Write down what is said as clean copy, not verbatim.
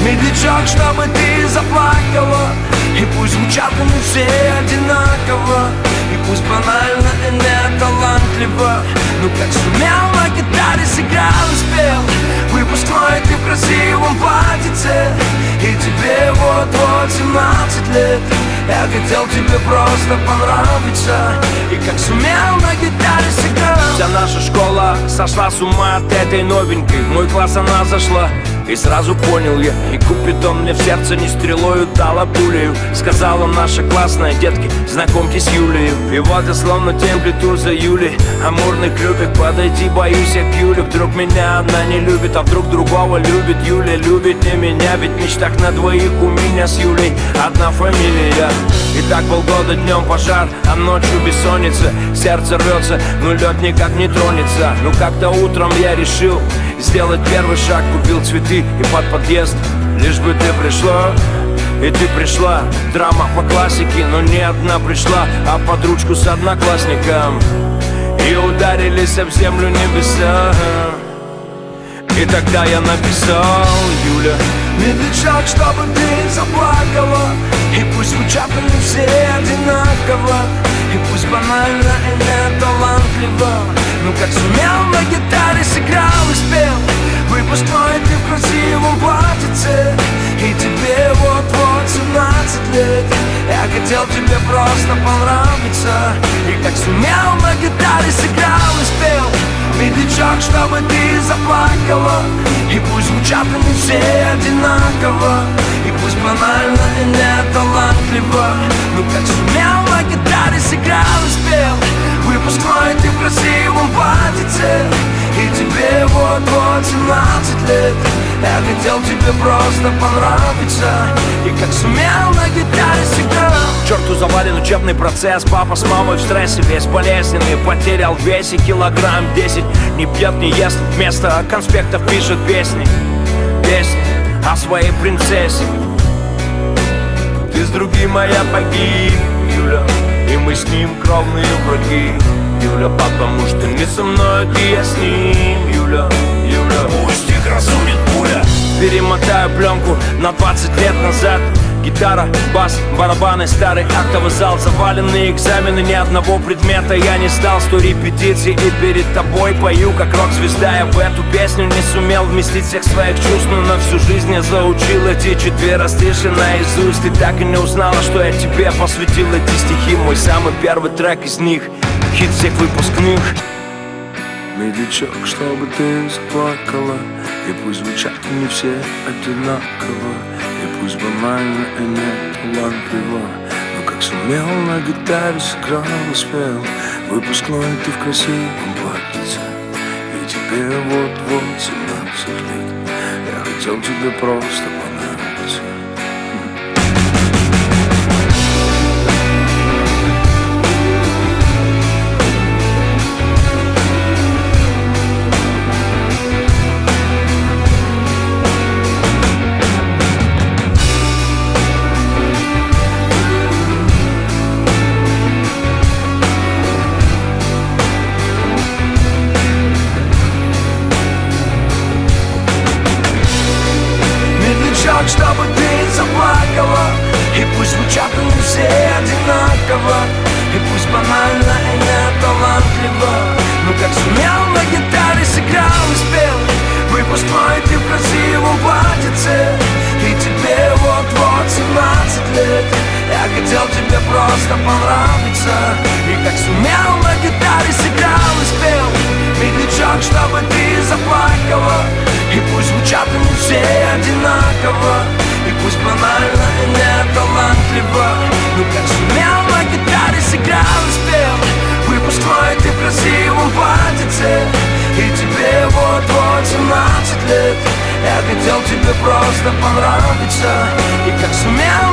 медлячок, чтобы ты заплакала. И пусть звучат они все одинаково, и пусть банально и не талантливо, но как сумел на гитаре сыграл и спел выпускной ты в красивом платьице. И тебе вот-вот 17 лет. Я хотел тебе просто понравиться, и как сумел на гитаре сыграл. Вся наша школа сошла с ума от этой новенькой. В мой класс она зашла, и сразу понял я, и Купидон мне в сердце не стрелою дала пулею. Сказала наша классная: детки, знакомьтесь, Юлию. И вот я словно тень плету за Юлей амурный клюпик. Подойти боюсь я к Юле, вдруг меня одна не любит, а вдруг другого любит. Юля любит не меня, ведь в мечтах на двоих у меня с Юлей одна фамилия. И так полгода днем пожар, а ночью бессонница. Сердце рвется, но лед никак не тронется. Ну как-то утром я решил сделать первый шаг, купил цветы и под подъезд. Лишь бы ты пришла, и ты пришла. Драма по классике, но не одна пришла, а под ручку с одноклассником. И ударились об землю небеса. И тогда я написал: Юля, медлячок, чтобы ты заплакала. И пусть звучат они все одинаково, и пусть банально и не талантливо, но как сумел на гитаре сыграл и спел выпускной ты в красивом платьице. И тебе вот-вот 17 лет. Я хотел тебе просто понравиться, и как сумел на гитаре сыграл и спел медлячок, чтобы ты заплакала. И пусть звучат они все одинаково, и пусть банально и не талантливо, но как сумел на гитаре сыграл и спел выпускной ты в красивом платьице. И тебе вот-вот 17 лет. Я хотел тебе просто понравиться, и как сумел на гитаре сыграл. черту завален учебный процесс. Папа с мамой в стрессе, весь болезненный. Потерял в весе килограмм 10. Не пьет, не ест, вместо конспектов пишет песни. Песни о своей принцессе. Ты с другим, моя погиб, Юля, и мы с ним кровные враги, Юля, потому что не со мной, ты я с ним, Юля, Юля. Пусть их разумит пуля. Перемотаю пленку на 20 лет назад. Гитара, бас, барабаны, старый актовый зал. Заваленные экзамены, ни одного предмета я не сдал. 100 репетиций и перед тобой пою как рок-звезда. Я в эту песню не сумел вместить всех своих чувств, но на всю жизнь я заучил эти 4 стиши наизусть. Ты так и не узнала, что я тебе посвятил эти стихи. Мой самый первый трек из них, хит всех выпускных. Медлячок, чтобы ты заплакала, и пусть звучат не все одинаково, и пусть банально и не талантливо, но как сумел на гитаре сыграл и спел выпускной ты в красивом платьице. И тебе вот-вот 17 лет. Я хотел тебе просто понравиться. Чтобы ты заплакала, и пусть звучат они все одинаково, и пусть банально и не талантливо, но как сумел на гитаре сыграл и спел выпускной ты в красивом платьице. И тебе вот-вот 17 лет. Я хотел тебе просто понравиться, и как сумел на гитаре сыграл и спел медлячок, чтобы ты заплакала. И пусть звучат они все одинаково, и пусть банально и не талантливо, но как сумел на гитаре сыграл и спел выпускной ты в красивом платьице. И тебе вот-вот 17 лет. Я хотел тебе просто понравиться, и как сумел